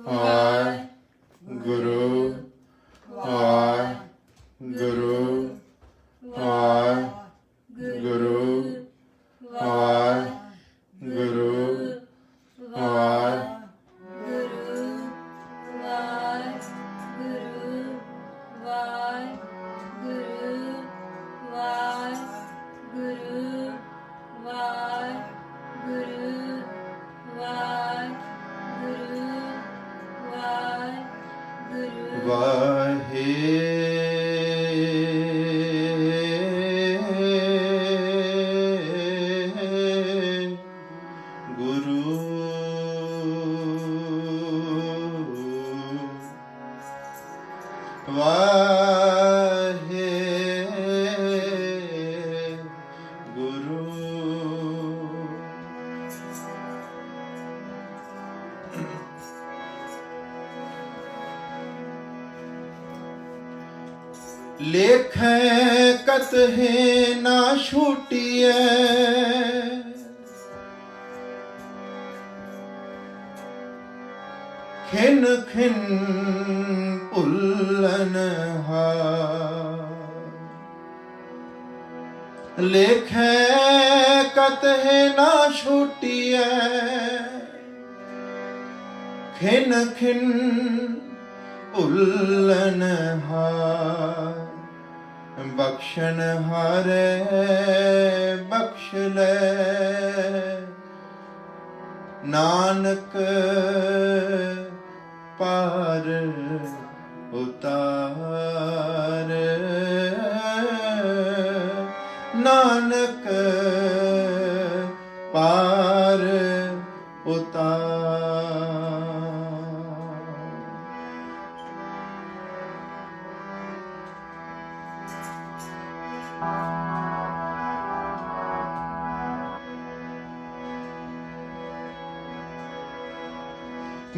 ਵਾਹਿਗੁਰੂ ਵਾਹਿਗੁਰੂ ਵਾਹਿਗੁਰੂ ਵਾਹਿਗੁਰੂ ਲੇਖੈ ਕਤਹਿ ਨਾ ਛੂਟੀਐ ਖਿਨ ਖਿਨ ਭੁੱਲਨ ਹਾਰ। ਲੇਖੈ ਕਤਹਿ ਨਾ ਛੂਟੀਐ ਖਿਨ ਖਿਨ ਭੁੱਲਨ ਹਾਰ। ਬਖਸ਼ਨ ਹਾਰੇ ਬਖਸ਼ ਲੈ ਨਾਨਕ ਪਾਰ ਉਤਾਰ। ਨਾਨਕ ਪਾਰ ਉਤਾਰ।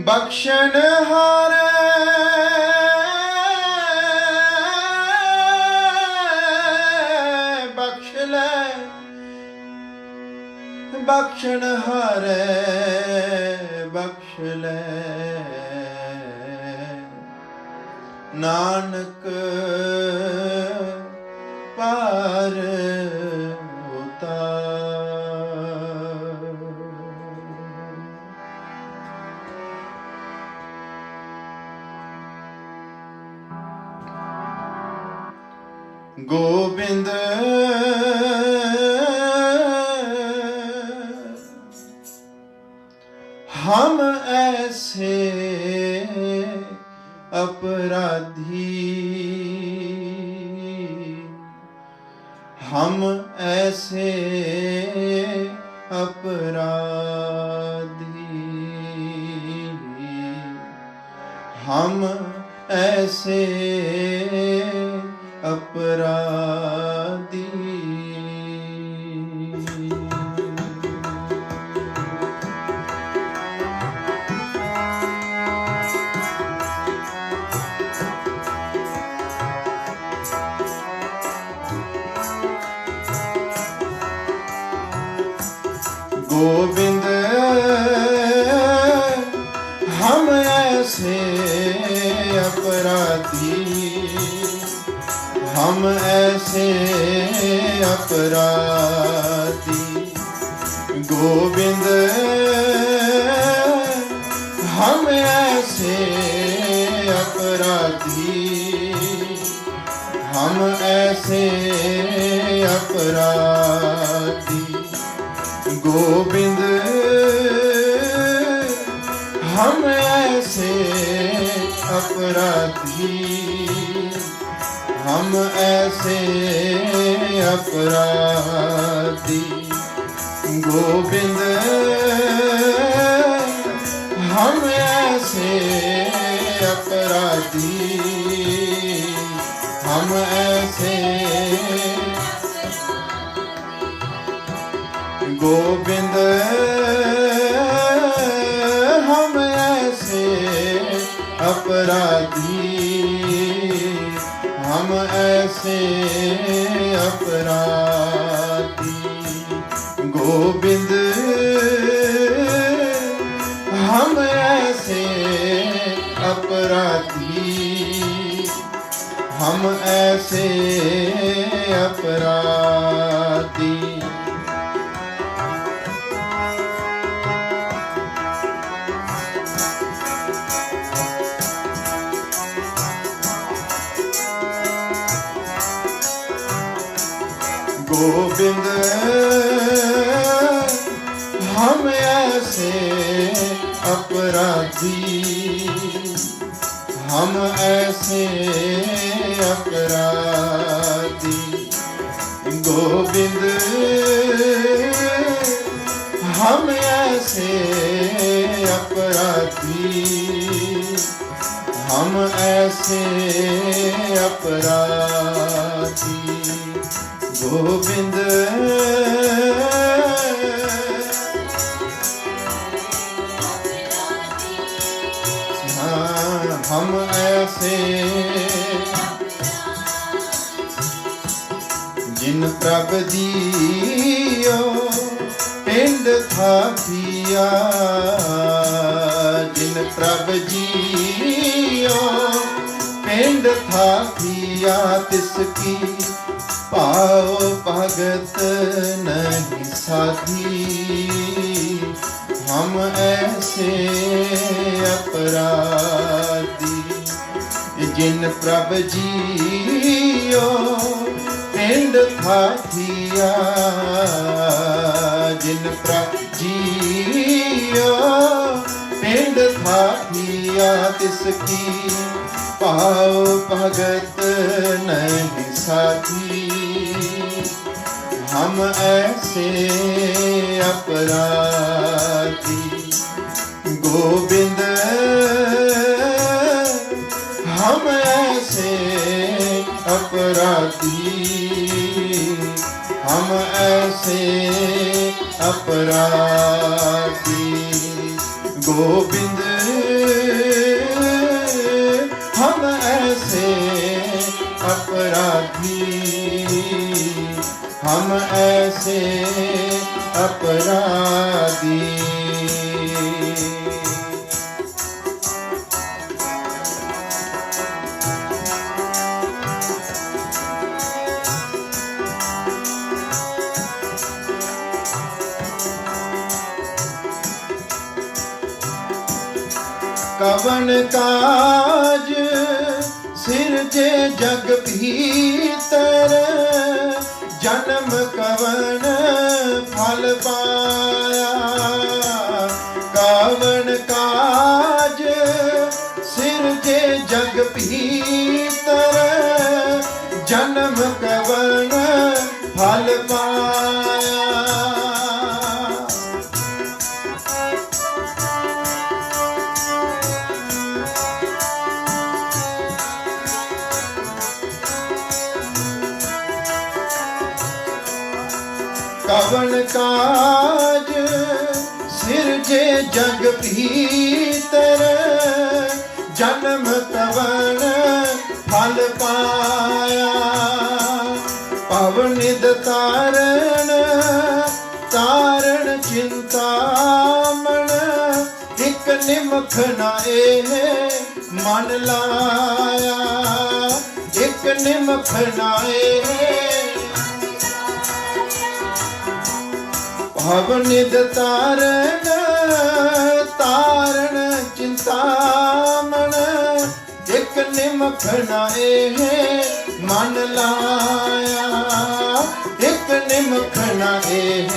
ਬਖਸ਼ਨ ਹਾਰੇ ਬਖਸ਼ ਲੈ ਬਖਸ਼ਨ ਹਾਰੇ ਬਖਸ਼ ਲੈ ਨਾਨਕ ਪਾਰ ਉਤਾਰ। ਗੋਬਿੰਦ हम ऐसे अपराधी हम ऐसे अपराधी हम ऐसे अपराधी। गोविंद हम ऐसे अपराधी हम ऐसे अपराधी। गोविंद हम ऐसे अपराधी हम ऐसे अपराधी। गोविंद हम ऐसे अपराधी हम ऐसे अपराधी। गोविंद हम ऐसे अपराधी हम ऐसे। गोविंद हम ऐसे अपराधी हम ऐसे अपराधी। गोविंद हम अपराधी, हम ऐसे अपराधी। गोविंद हम ऐसे अपराधी, हम ऐसे अपराधी। गोविंद हम ऐसे अपराधी, हम ऐसे अपराधी। गोविंद हाँ हम ऐसे जिन प्रभ जियो पिंड था पिया, जिन प्रभ जियो पिंड था पिया, तिसकी पाओ भगत नहीं साधी। हम ऐसे अपराधी जिन प्रभ जियो पिंड था थिया, जिन प्रभ जियो पिंड था थिया, तिसकी पाओ भगत नहीं साधी। हम ऐसे अपराधी। गोविंद हम ऐसे अपराधी, हम ऐसे अपराधी। गोविंद हम ऐसे अपराधी, हम ऐसे अपराधी। कवन काज सिरजे जग भीतर, जन्म कवन फल पाया। कवन काज सिरजे जग भीतर, जन्म कवन फल पाया। कवन काज सिरजे जग भीतर, जन्म कवन फल पाया। पवनिद तारण तारण चिंतामण, एक निमख न एह मन लाया। एक निमख न एह भवनिद तारण तारण चिंतामण, एक निमख न एह मन लाया। एक निमख न एह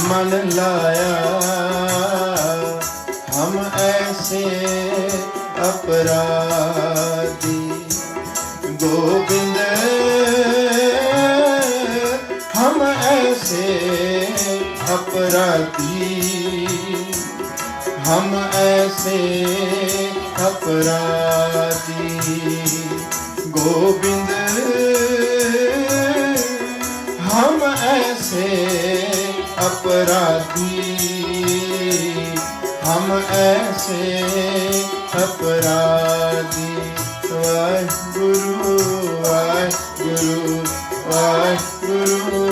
मन लाया। हम ऐसे अपराधी। गोविंद हम ऐसे अपराधी, हम ऐसे अपराधी। गोविंद हम ऐसे अपराधी, हम ऐसे अपराधी। वाहिगुरु वाहिगुरु वाहिगुरु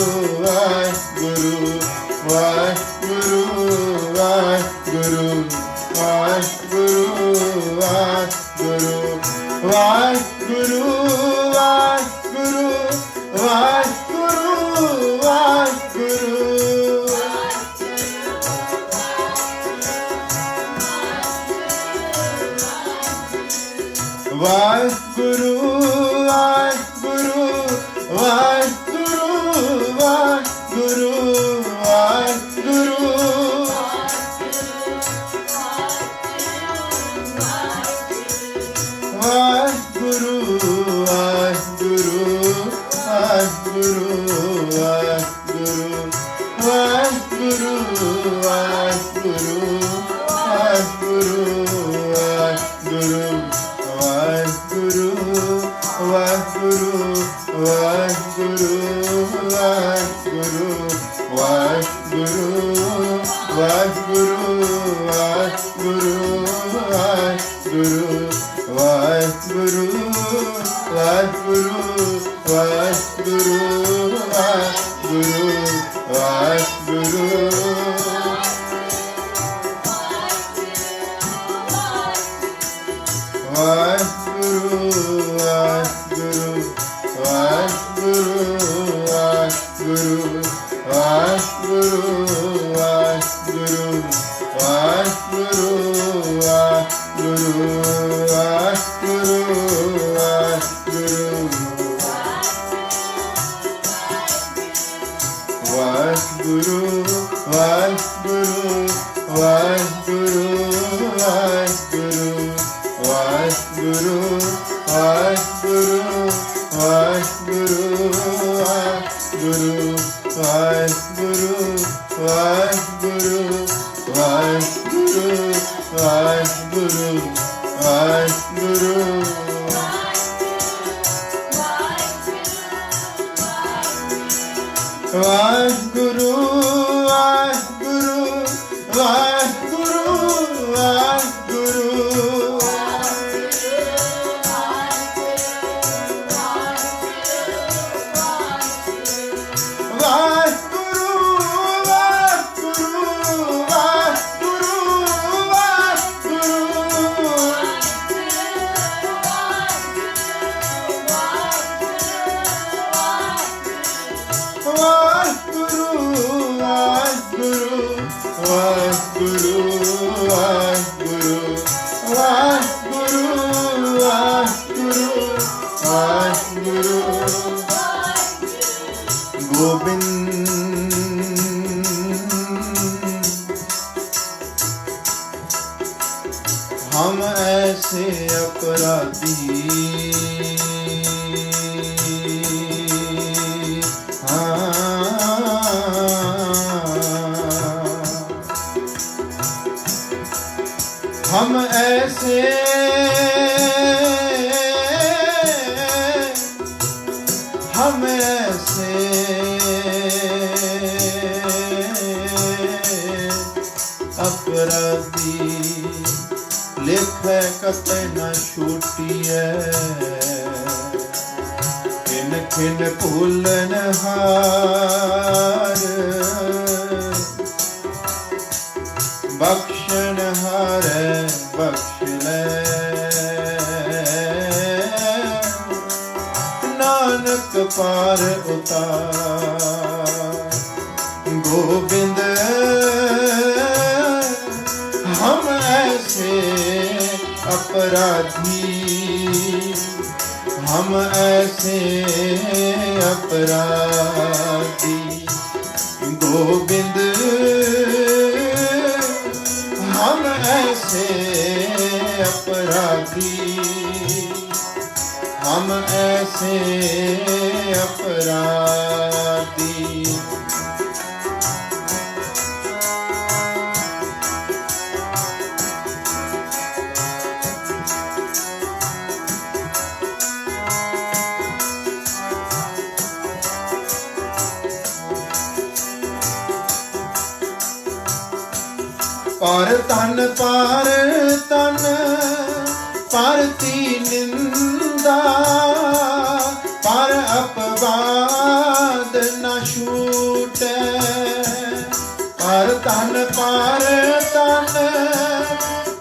वाहिगुरु वाहिगुरु वाहिगुरु वाहिगुरु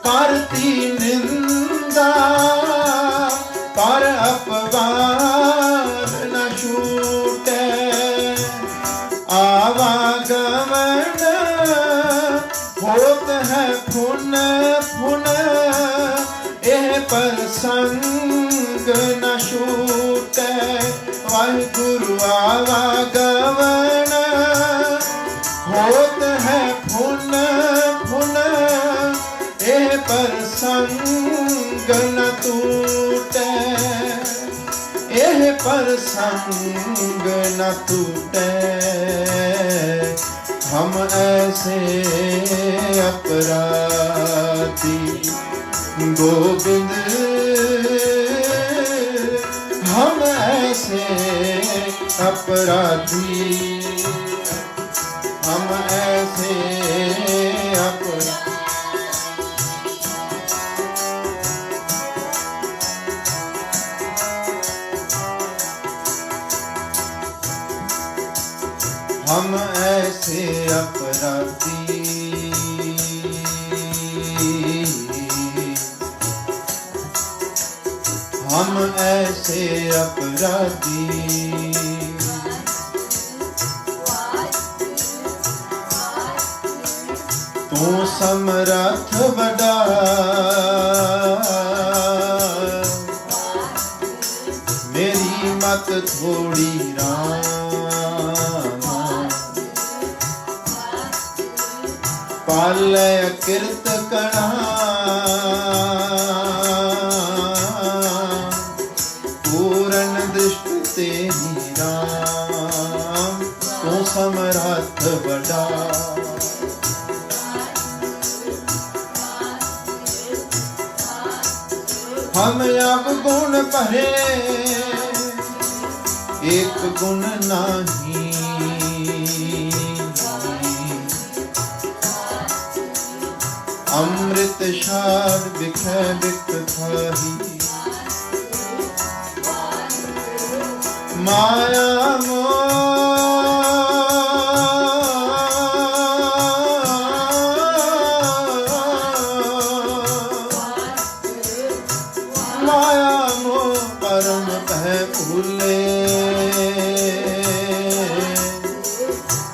ਪਰ तेरी निंदा पर अपवाद न छूटे। आवागमन होत है फुन फुन एह प्रसंग न छूटे। वाहिगुरु आवागमन होत है फुन फुन एह प्रसंग न टूटे। एह प्रसंग न टूटे। हम ऐसे अपराधी गोविंद, हम ऐसे अपराधी, हम ऐसे अपराधी। हम ऐसे अपराधी, हम ऐसे अपराधी। तू समर्थ बड़ा, मेरी मत थोड़ी राम। पाले किरत कणा, पूर्ण दृष्टि तेरी राम। तू समर्थ बड़ा, हम अब गुण भरे एक गुण नाही। अमृत शार बिखै बिक खाही, माया माया मोह परम भय भूले।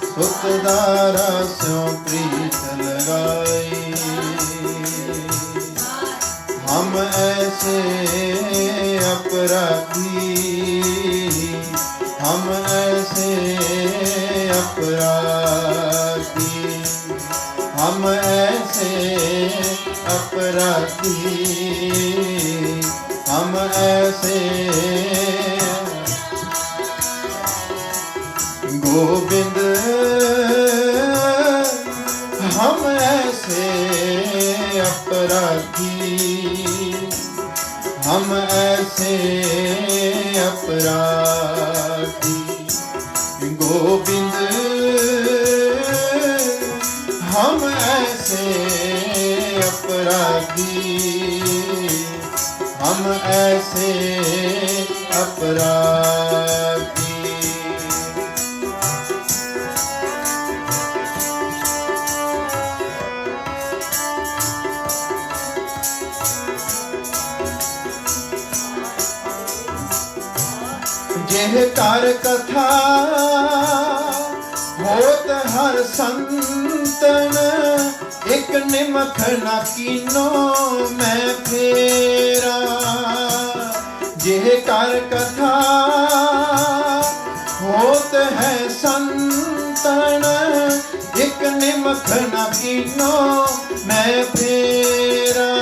सुखदारा स्यों प्रीत लगाई। हम ऐसे अपराधी, हम ऐसे अपराधी, हम ऐसे अपराधी, हम ऐसे गोविंद, हम ऐसे अपराधी, हम ऐसे अपराधी। गोविंद हम ऐसे अपराधी, हम ऐसे अपराधी। जेह कार कथा होत हर संतन, एक निमख न कीनो मैं फेरा। जेह कार कथा होत है संतन, एक निमख न कीनो मैं फेरा।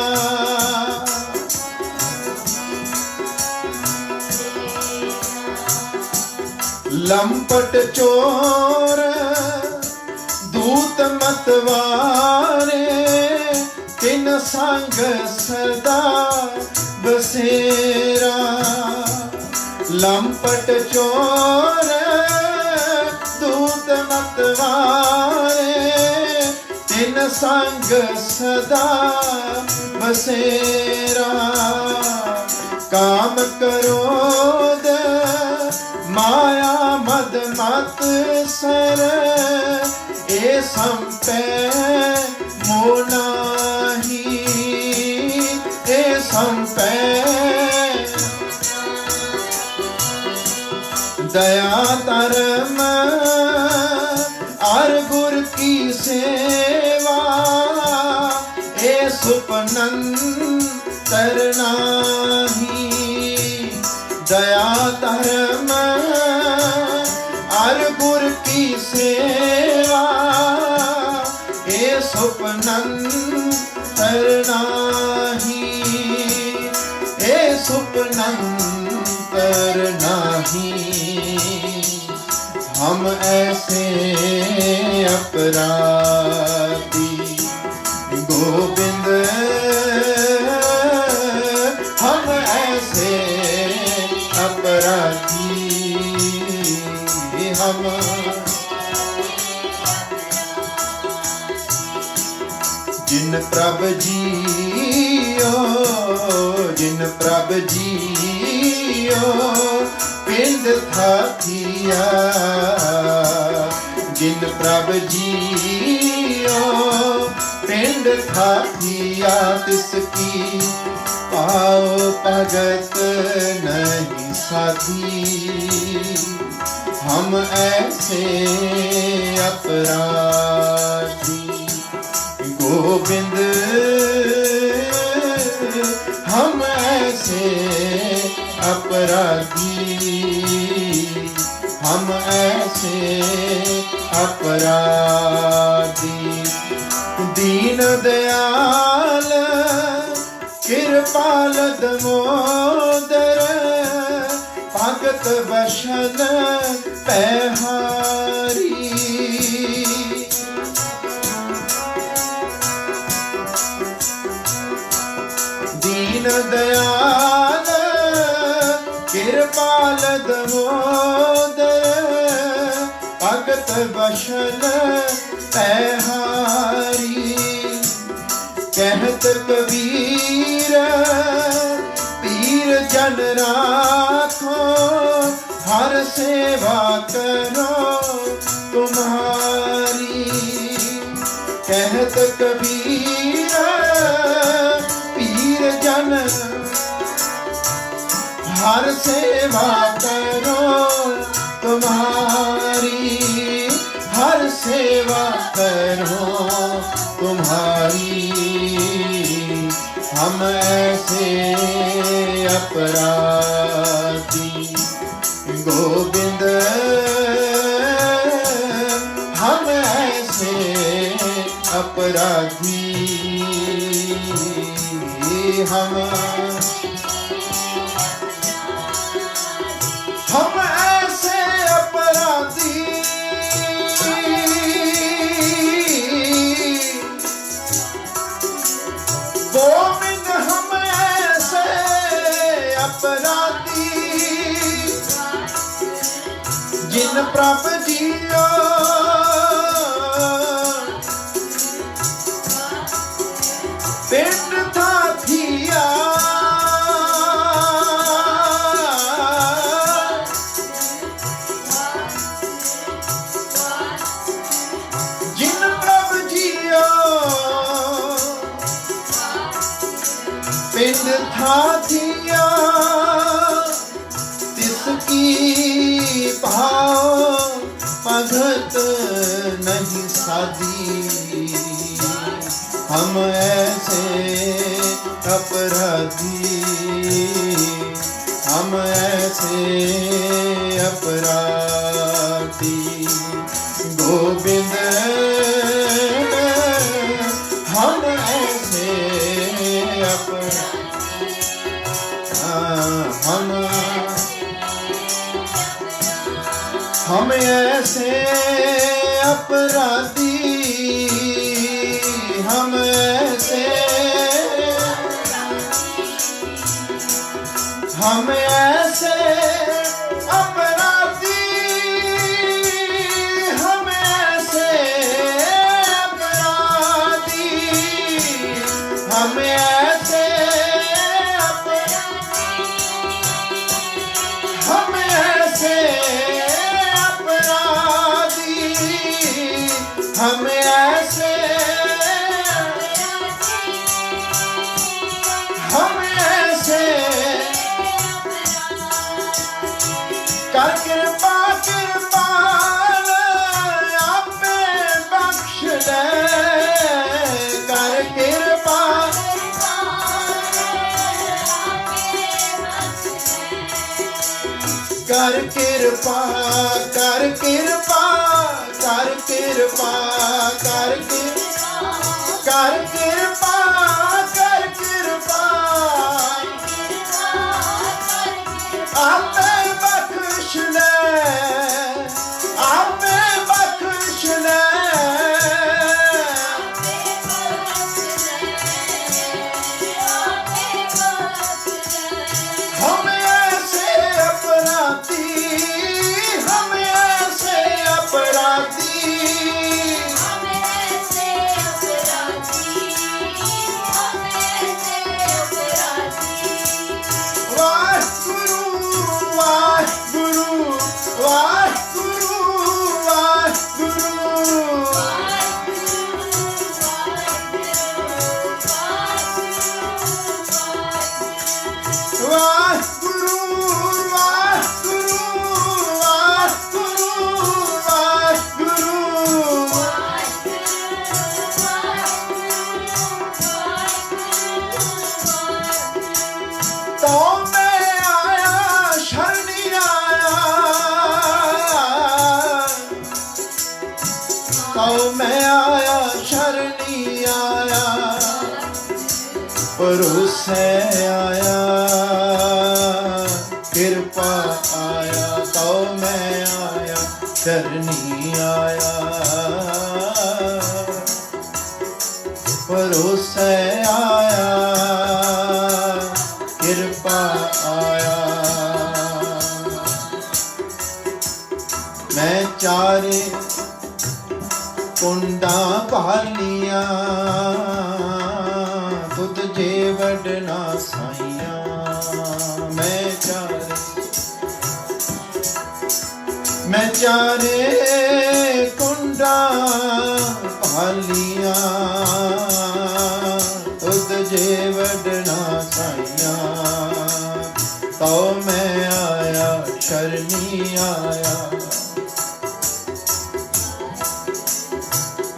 लंपट चोर दूत मतवारे, तिन संग सदा बसेरा। लंपट चोर दूत मतवारे, तिन संग सदा बसेरा। काम क्रोध माया मद मत सर, ए संपै मोनाही। हम पे दया धर्म और गुर की सेवा ए सुपनंतर नाही। दया धर्म और गुर की सेवा ए सुपनंतर नाही। ए सुपनंतर नाही। हम ऐसे अपराधी गोविंद, हम ऐसे अपराधी, हम जिन प्रभ जियो, जिन प्रभ जियो पिंड था किया। जिन प्रभ जियो पिंड था किया, तिसकी पाओ भगत नहीं साधी। हम ऐसे अपराधी गोविंद, हम ऐसे अपराधी, हम ऐसे अपराधी। दीन दयाल कृपाल दमोदर भगत बशन पहारी। दीन दयाल कृपाल दमोदर भगत बशन पहारी। कहत कबीर पीर जन राखो, हर सेवा करो तुम्हारी। कहत कबीर पीर जन हर सेवा करो तुम्हारी। हर सेवा करो तुम्हारी। हम ऐसे अपराधी गोविंद, हम ऐसे अपराधी। हम ऐसे अपराधी गोविंद, हम ऐसे अपराधी जिन प्रभ जियो पिंड था थिया। जिन प्रभ जियो पिंड था थिया, तिसकी भाव भगत नहीं साधी। हम ऐसे अपराधी, हम ऐसे अपराधी गोविंद, हम ऐसे हम ऐसे अपराधी, हम ऐसे अपराधी, हम ऐसे अपराधी, हम ऐसे हम ऐसे हम ऐसे कर कृपा कृपाल आपे बख्श ले कर कृपा कर कृपा कर कृपा कर कृपा कर कृपा कर कृपा आपे बख्श ले आपे बख्श ले हम ऐसे अपराधी हम ऐसे अपराधी वाहिगुरु वाहिगुरु वाहिगुरु वाहिगुरु वाहिगुरु वाहिगुरु तो मैं आया शरणी आया तो मैं आया शरणी आया भरोसे आया कृपा आया तो मैं आया शरणी आया भरोसे आया कृपा आया मैं चारे कुंडा भालिया तुद जे वडना साइया मैं चारे कुंडा भालिया तुद जे वडना साइया तो मैं आया शरणी आया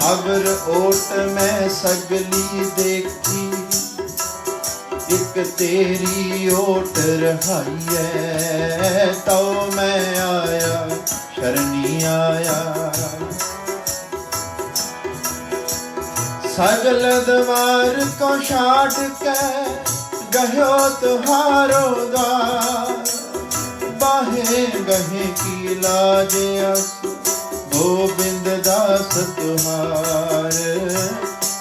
अगर ओट में सगली देखी एक तेरी ओट रहाई है तो मैं आया शरणी आया सगल द्वार को छाड़ के गयो तुहारो द्वार बाहे गहे की लाज गोविंद दास तुहार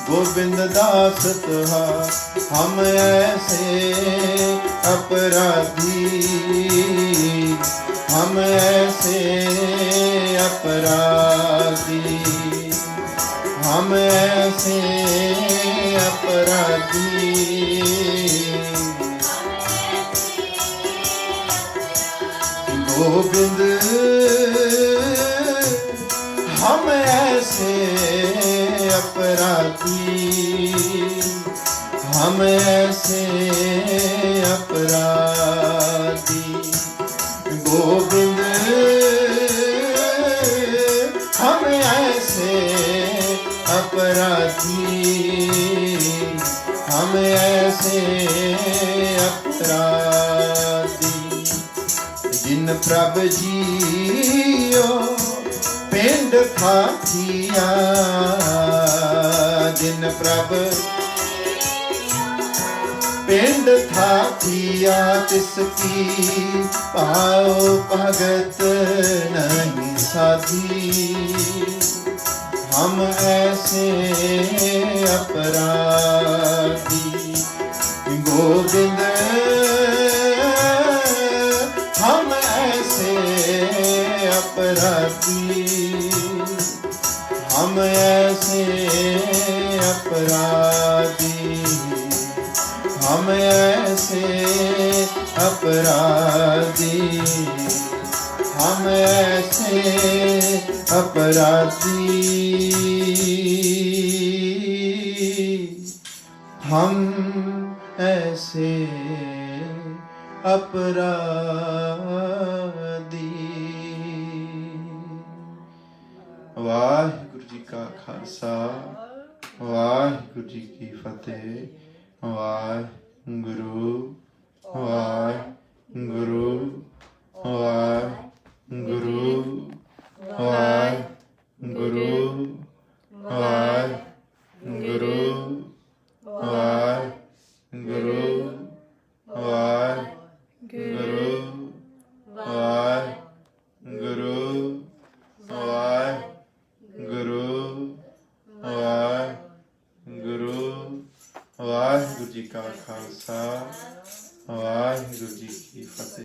गोविंद दास तुहार हम ऐसे अपराधी हम ऐसे अपराधी हम ऐसे अपराधी गोविंद हम ऐसे अपराधी हम ऐसे अपराधी गोविंद हम ऐसे अपराधी हम ऐसे अपराधी जिन प्रभ जियो पिंड खाथिया जिन प्रभ पिंड खाथिया तिसकी पाओ भगत नहीं साधी हम ऐसे अपराधी गोविंद हम ऐसे अपराधी हम ऐसे अपराधी हम ऐसे अपराधी हम ऐसे अपराधी हम ऐसे कैसे अपराधी। वाहिगुरु जी का खालसा, वाहिगुरु जी की फतेह। वाहिगुरु वाहिगुरु वाहिगुरु वाहिगुरु वाहिगुरु वाहिगुरु वाहिगुरु वाहिगुरु